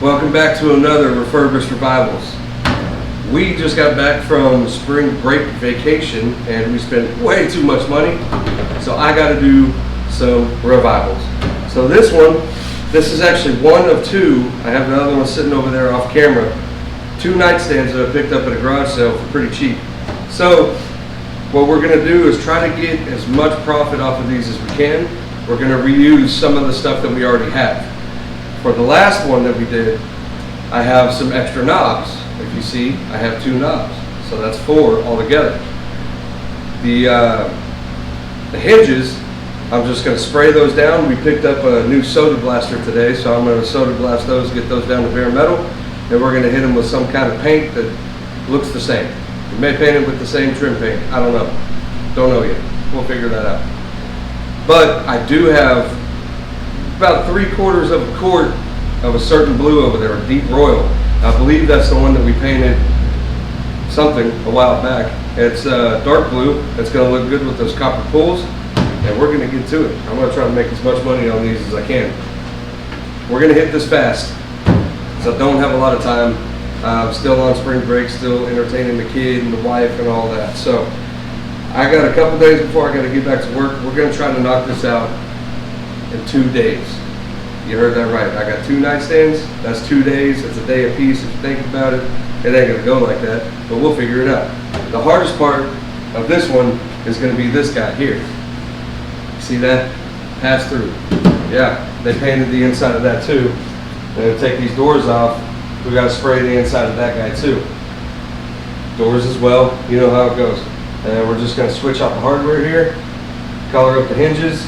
Welcome back to another Refurbished Revivals. We just got back from spring break vacation and we spent way too much money, so I got to do some revivals. So this is actually one of two. I have the other one sitting over there off camera. 2 nightstands that I picked up at a garage sale for pretty cheap. So what we're going to do is try to get as much profit off of these as we can. We're going to reuse some of the stuff that we already have. For the last one that we did, I have some extra knobs. If you see, I have 2 knobs, so that's 4 altogether. The hinges, I'm just going to spray those down. We picked up a new soda blaster today, so I'm going to soda blast those, get those down to bare metal, and we're going to hit them with some kind of paint that looks the same. We may paint it with the same trim paint. I don't know. Don't know yet. We'll figure that out. But I do have about 3/4 of a quart of a certain blue over there, a deep royal. I believe that's the one that we painted something a while back. It's dark blue. It's going to look good with those copper pulls, and we're going to get to it. I'm going to try to make as much money on these as I can. We're going to hit this fast, so I don't have a lot of time. I'm still on spring break, still entertaining the kid and the wife and all that. So I got a couple days before I got to get back to work. We're going to try to knock this out in 2 days. You heard that right. I got 2 nightstands. That's 2 days. It's a day a piece. If you think about it, it ain't gonna go like that, but we'll figure it out. The hardest part of this one is gonna be this guy here. See that? Pass through. Yeah, they painted the inside of that too. And to take these doors off, we gotta spray the inside of that guy too. Doors as well. You know how it goes. And we're just gonna switch out the hardware here, color up the hinges.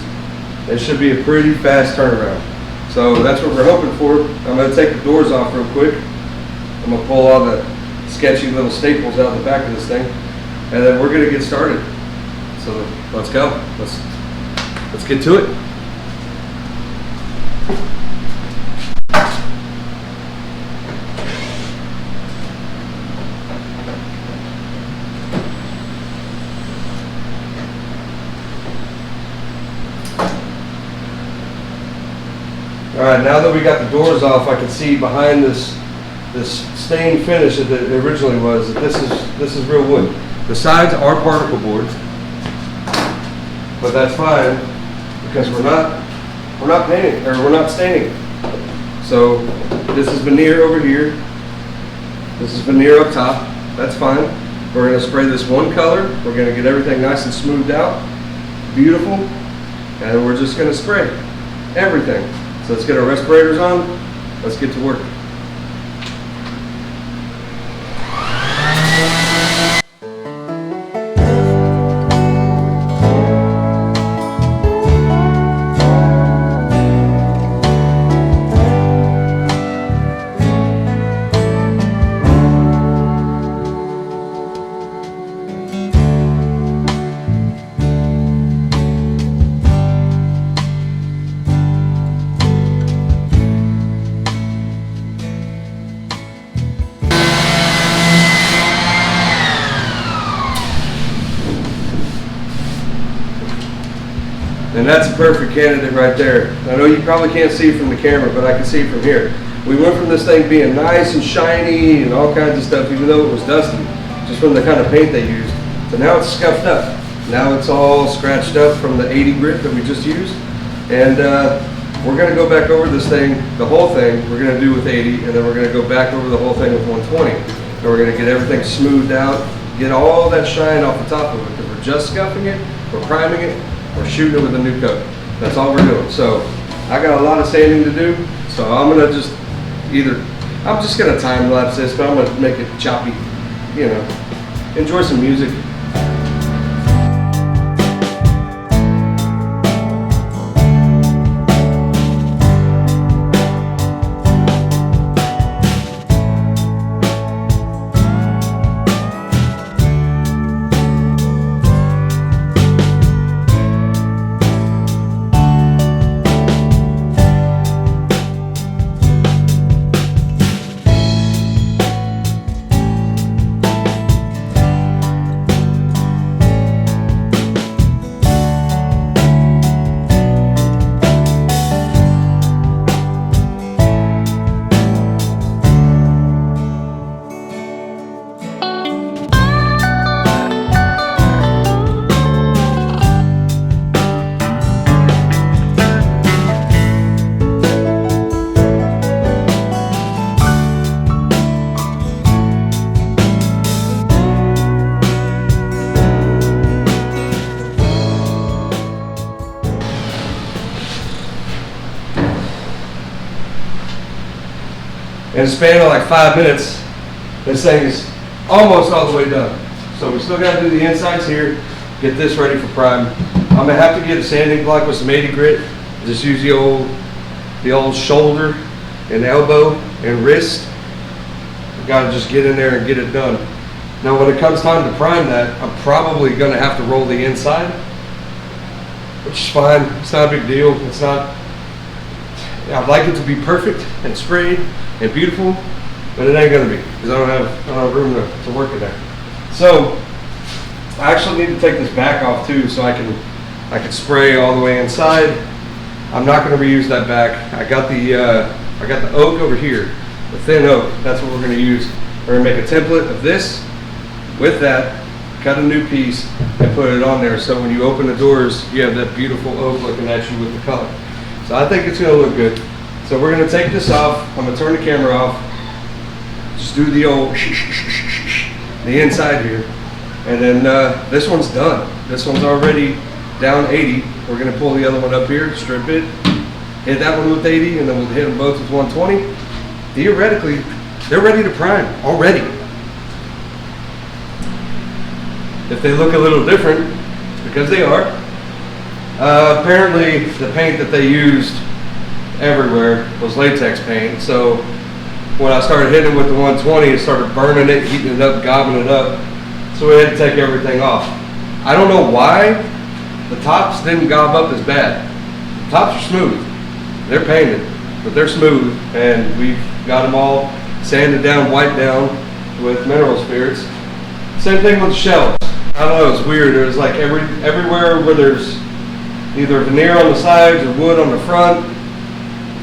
It should be a pretty fast turnaround. So that's what we're hoping for. I'm going to take the doors off real quick. I'm going to pull all the sketchy little staples out of the back of this thing, and then we're going to get started. So let's go. Let's get to it. Alright, now that we got the doors off, I can see behind this stained finish that it originally was that this is real wood. The sides are particle boards, but that's fine because we're not painting, or we're not staining. So this is veneer over here. This is veneer up top. That's fine. We're going to spray this one color. We're going to get everything nice and smoothed out, beautiful, and we're just going to spray everything. So let's get our respirators on. Let's get to work. And that's a perfect candidate right there. I know you probably can't see it from the camera, but I can see it from here. We went from this thing being nice and shiny and all kinds of stuff, even though it was dusty, just from the kind of paint they used. So now it's scuffed up. Now it's all scratched up from the 80 grit that we just used. And we're going to go back over this thing, the whole thing, we're going to do with 80, and then we're going to go back over the whole thing with 120. And we're going to get everything smoothed out, get all that shine off the top of it, because we're just scuffing it, we're priming it, we're shooting it with a new coat. That's all we're doing. So I got a lot of sanding to do. So I'm gonna I'm just gonna time lapse this, but I'm gonna make it choppy. You know, enjoy some music. in a span of like 5 minutes, this thing is almost all the way done. So we still got to do the insides here, get this ready for prime. I'm gonna have to get a sanding block with some 80 grit. Just use the old shoulder and elbow and wrist. Got to just get in there and get it done. Now when it comes time to prime that, I'm probably gonna have to roll the inside, which is fine. It's not a big deal. It's not, I'd like it to be perfect and sprayed and beautiful, but it ain't gonna be, because I don't have room to work in there. So I actually need to take this back off too, so I can spray all the way inside. I'm not going to reuse that back. I got the oak over here, the thin oak. That's what we're going to use. We're going to make a template of this with that, cut a new piece, and put it on there. So when you open the doors, you have that beautiful oak looking at you with the color. So I think it's going to look good. So we're going to take this off. I'm going to turn the camera off. Just do the old the inside here. And then this one's done. This one's already down 80. We're gonna pull the other one up here, strip it, hit that one with 80, and then we'll hit them both with 120. Theoretically, they're ready to prime already. If they look a little different, it's because they are. Apparently, the paint that they used everywhere was latex paint. So when I started hitting it with the 120, it started burning it, heating it up, gobbing it up. So we had to take everything off. I don't know why the tops didn't gob up as bad. The tops are smooth. They're painted, but they're smooth, and we've got them all sanded down, wiped down with mineral spirits. Same thing with the shelves. I don't know, it's weird. There's like everywhere where there's either veneer on the sides or wood on the front.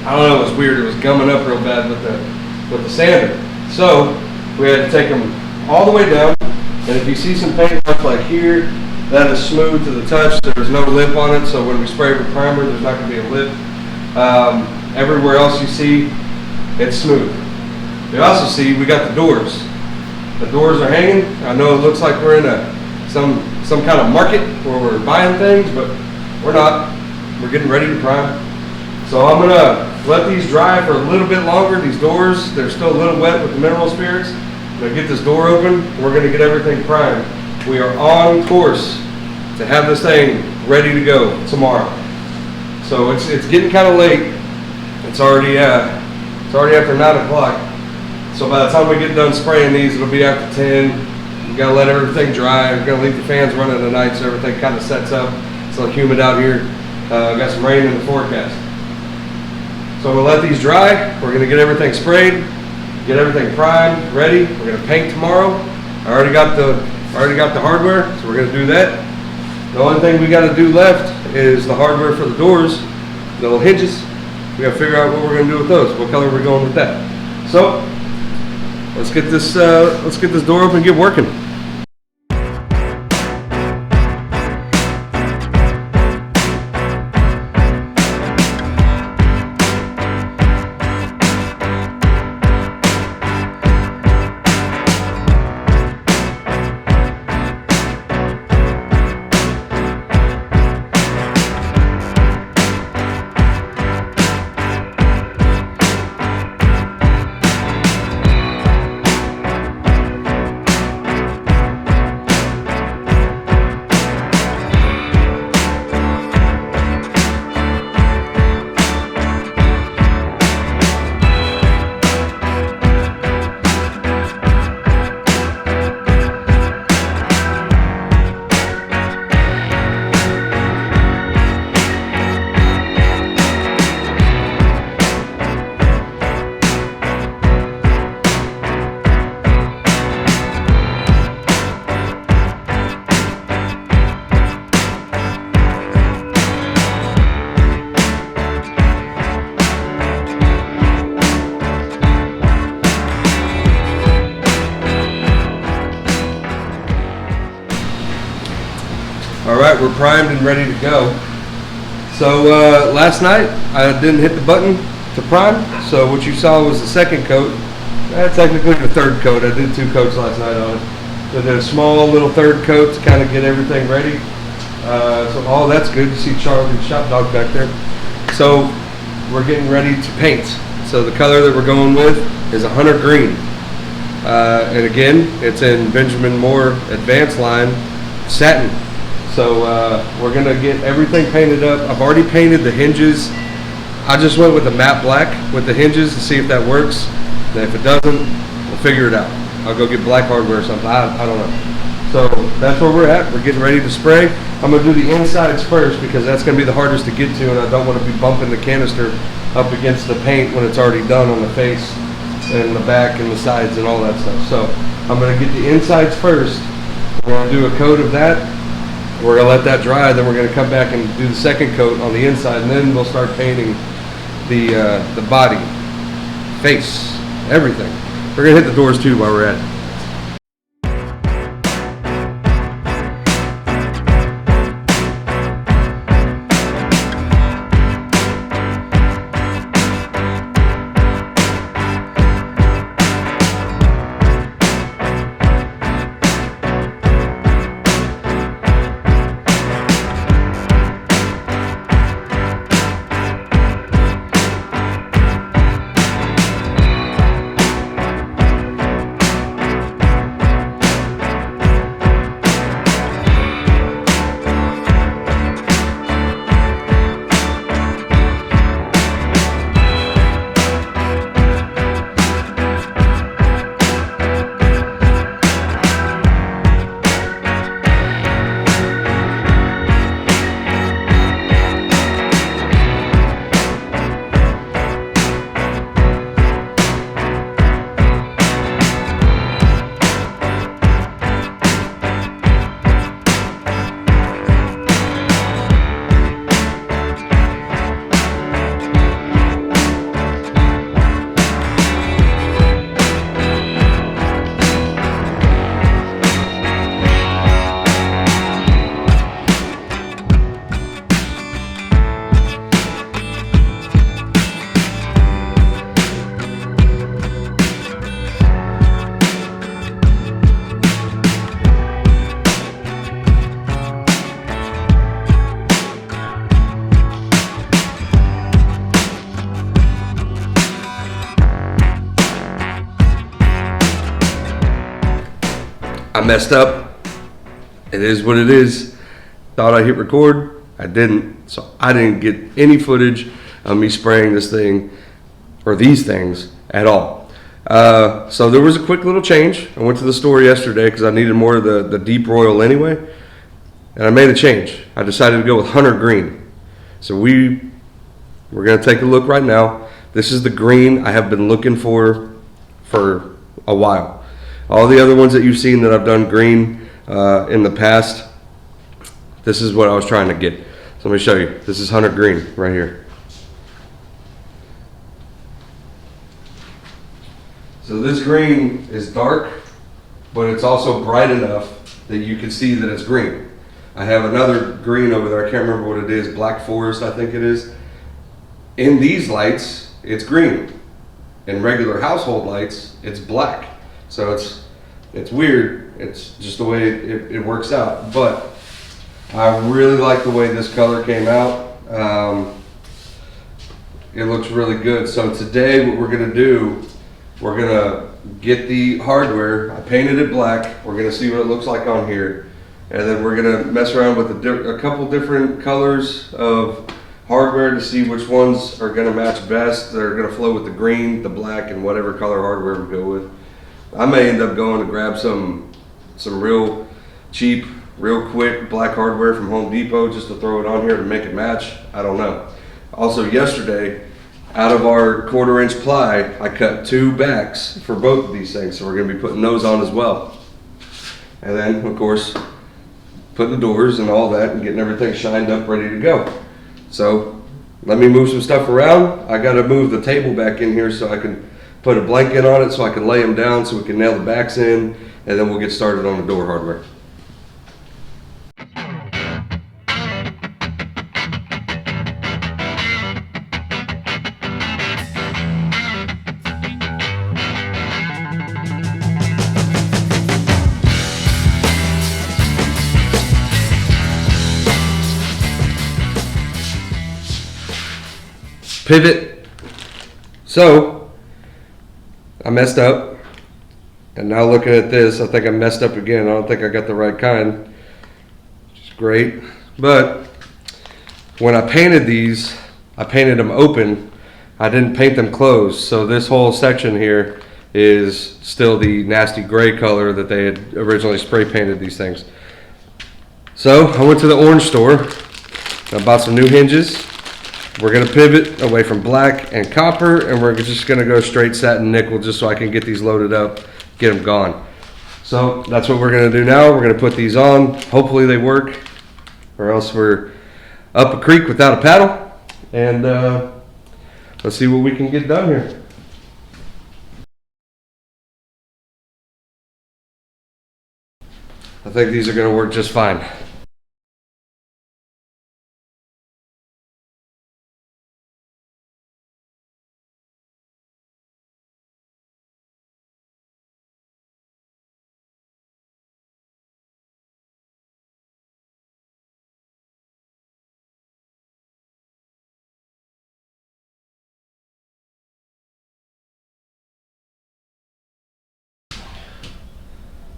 I don't know, it's weird. It was gumming up real bad with the sander. So we had to take them all the way down. And if you see some paint marks like here, that is smooth to the touch. There's no lip on it, so when we spray with primer, there's not going to be a lip. Everywhere else you see, it's smooth. You also see we got the doors. The doors are hanging. I know it looks like we're in some kind of market where we're buying things, but we're not. We're getting ready to prime. So I'm gonna let these dry for a little bit longer. These doors, they're still a little wet with the mineral spirits. I'm gonna get this door open. We're gonna get everything primed. We are on course to have this thing ready to go tomorrow. So it's getting kind of late. It's already after 9 o'clock. So by the time we get done spraying these, it'll be after 10. We gotta let everything dry. We're gonna leave the fans running tonight so everything kind of sets up. It's a little humid out here. Got some rain in the forecast. So we'll let these dry. We're gonna get everything sprayed, get everything primed, ready. We're gonna paint tomorrow. I already got the hardware, so we're gonna do that. The only thing we gotta do left is the hardware for the doors, the little hinges. We gotta figure out what we're gonna do with those. What color we're going with that. So let's get this door open and get working. Alright, we're primed and ready to go. So last night I didn't hit the button to prime, so what you saw was the second coat. Technically the third coat. I did 2 coats last night on it. I did a small little third coat to kind of get everything ready. So all that's good. You see Charlie the shop dog back there. So we're getting ready to paint. So the color that we're going with is 100 green. And again, it's in Benjamin Moore Advanced line satin. So we're gonna get everything painted up. I've already painted the hinges. I just went with the matte black with the hinges to see if that works. And if it doesn't, we'll figure it out. I'll go get black hardware or something. I don't know. So that's where we're at. We're getting ready to spray. I'm gonna do the insides first because that's gonna be the hardest to get to, and I don't want to be bumping the canister up against the paint when it's already done on the face and the back and the sides and all that stuff. So I'm gonna get the insides first. We're gonna do a coat of that. We're gonna let that dry. Then we're gonna come back and do the second coat on the inside, and then we'll start painting the body, face, everything. We're gonna hit the doors too while we're at it. I messed up. It is what it is. Thought I hit record. I didn't. So I didn't get any footage of me spraying this thing or these things at all. So there was a quick little change. I went to the store yesterday because I needed more of the deep royal anyway. And I made a change. I decided to go with Hunter Green. So we're going to take a look right now. This is the green I have been looking for a while. All the other ones that you've seen that I've done green in the past, this is what I was trying to get. So let me show you. This is Hunter Green right here. So this green is dark, but it's also bright enough that you can see that it's green. I have another green over there. I can't remember what it is. Black Forest, I think it is. In these lights, it's green. In regular household lights, it's black. So it's weird. It's just the way it works out. But I really like the way this color came out. It looks really good. So today what we're gonna do, we're gonna get the hardware. I painted it black. We're gonna see what it looks like on here. And then we're gonna mess around with a couple different colors of hardware to see which ones are gonna match best. They're gonna flow with the green, the black, and whatever color hardware we go with. I may end up going to grab some real cheap, real quick black hardware from Home Depot just to throw it on here to make it match. I don't know. Also yesterday, out of our 1/4-inch ply, I cut 2 backs for both of these things. So we're gonna be putting those on as well. And then of course, putting the doors and all that and getting everything shined up, ready to go. So let me move some stuff around. I gotta move the table back in here so I can put a blanket on it so I can lay them down so we can nail the backs in, and then we'll get started on the door hardware. Pivot So I messed up, and now looking at this, I think I messed up again. I don't think I got the right kind, which is great. But when I painted these, I painted them open. I didn't paint them closed. So this whole section here is still the nasty gray color that they had originally spray painted these things. So I went to the orange store. I bought some new hinges. We're gonna pivot away from black and copper, and we're just gonna go straight satin nickel just so I can get these loaded up, get them gone. So that's what we're gonna do now. We're gonna put these on. Hopefully they work, or else we're up a creek without a paddle. And let's see what we can get done here. I think these are gonna work just fine.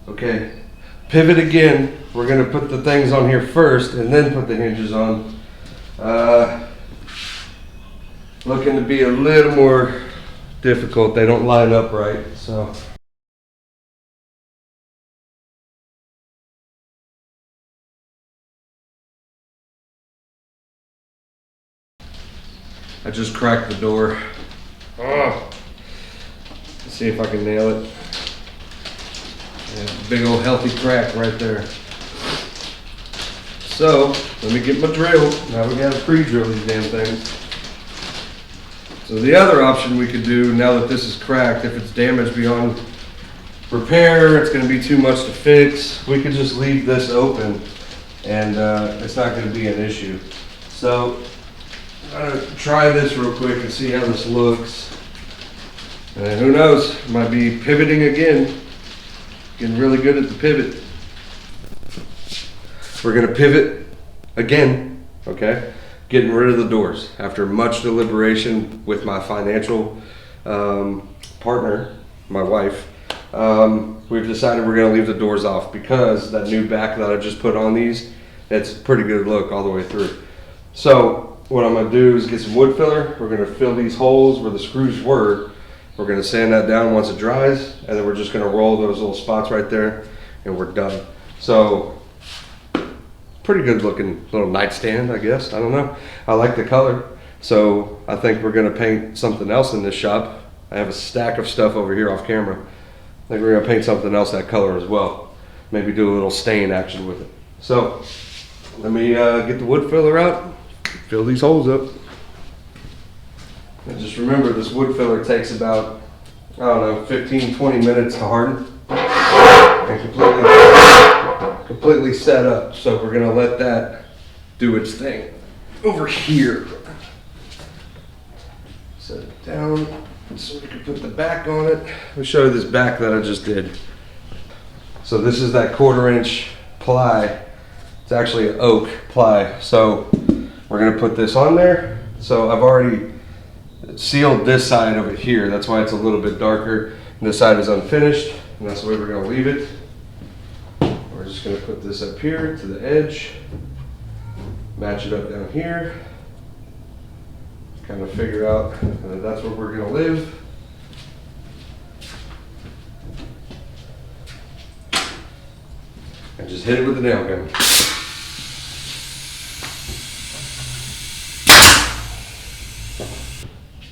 Okay, pivot again. We're gonna put the things on here first and then put the hinges on. Looking to be a little more difficult. They don't line up right, so. I just cracked the door. Oh. Let's see if I can nail it. Yeah, big old healthy crack right there. So, let me get my drill. Now we gotta pre-drill these damn things. So the other option we could do, now that this is cracked, if it's damaged beyond repair, it's gonna be too much to fix, we could just leave this open and it's not gonna be an issue. So, I'm gonna try this real quick and see how this looks. And who knows, might be pivoting again. Getting really good at the pivot. We're gonna pivot again, okay? Getting rid of the doors. After much deliberation with my financial partner, my wife, we've decided we're gonna leave the doors off because that new back that I just put on these, it's a pretty good look all the way through. So what I'm gonna do is get some wood filler. We're gonna fill these holes where the screws were. We're gonna sand that down once it dries, and then we're just gonna roll those little spots right there, and we're done. So, pretty good looking little nightstand, I guess. I don't know. I like the color. So, I think we're gonna paint something else in this shop. I have a stack of stuff over here off camera. I think we're gonna paint something else that color as well. Maybe do a little stain action with it. So, let me get the wood filler out, fill these holes up. And just remember, this wood filler takes about, I don't know, 15-20 minutes to harden and completely set up. So we're gonna let that do its thing. Over here, set it down so we can put the back on it. Let me show you this back that I just did. So this is that 1/4" ply. It's actually an oak ply. So we're gonna put this on there. So I've already sealed this side over here. That's why it's a little bit darker. And this side is unfinished, and that's the way we're gonna leave it. We're just gonna put this up here to the edge, match it up down here, kind of figure out that that's where we're gonna live. And just hit it with the nail gun.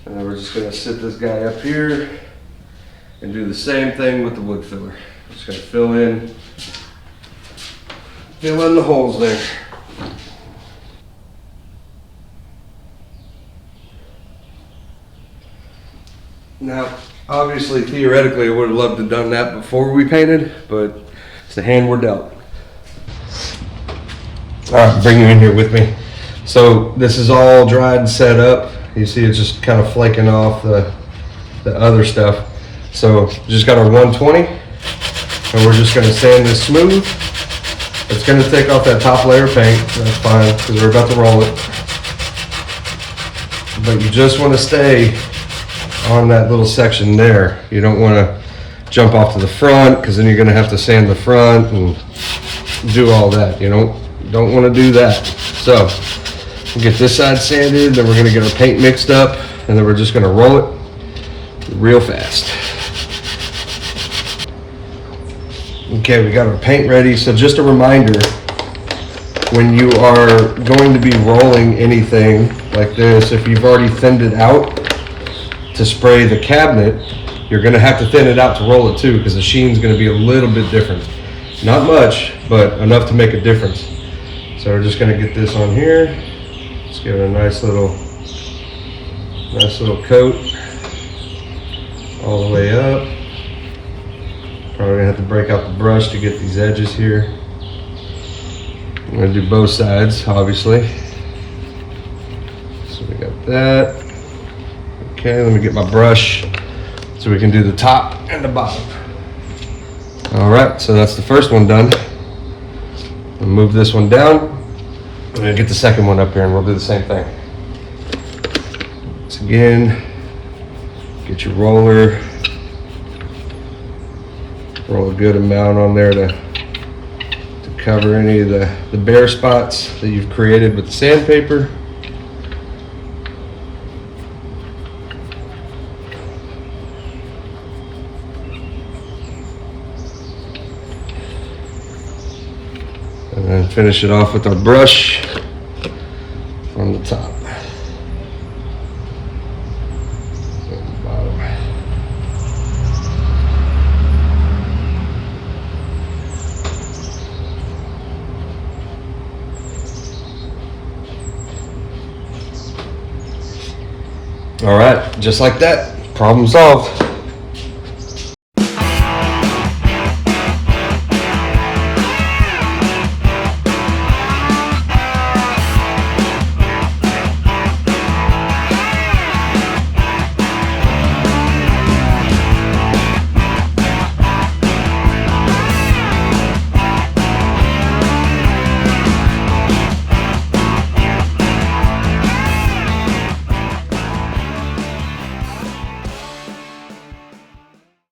And then we're just gonna sit this guy up here and do the same thing with the wood filler. Just gonna fill in the holes there. Now, obviously, theoretically, I would have loved to have done that before we painted, but it's the hand we're dealt. All right, bring you in here with me. So this is all dried and set up. You see it's just kind of flaking off the other stuff. So just got our 120, and we're just gonna sand this smooth. It's gonna take off that top layer of paint, that's fine, because we're about to roll it. But you just wanna stay on that little section there. You don't want to jump off to the front because then you're going to have to sand the front and do all that. You don't want to do that. So we'll get this side sanded, then we're going to get our paint mixed up, and then we're just going to roll it real fast. Okay, we got our paint ready. So just a reminder, when you are going to be rolling anything like this, if you've already thinned it out to spray the cabinet, you're going to have to thin it out to roll it too, because the sheen's going to be a little bit different. Not much, but enough to make a difference. So we're just going to get this on here. Let's give it a nice little coat all the way up. Probably gonna have to break out the brush to get these edges here. I'm gonna do both sides, obviously. So we got that. Okay, let me get my brush so we can do the top and the bottom. All right, so that's the first one done. I'll move this one down. I'm gonna get the second one up here and we'll do the same thing. Once again, get your roller. Roll a good amount on there to cover any of the bare spots that you've created with the sandpaper. And then finish it off with our brush on the top. And the bottom. All right, just like that, problem solved.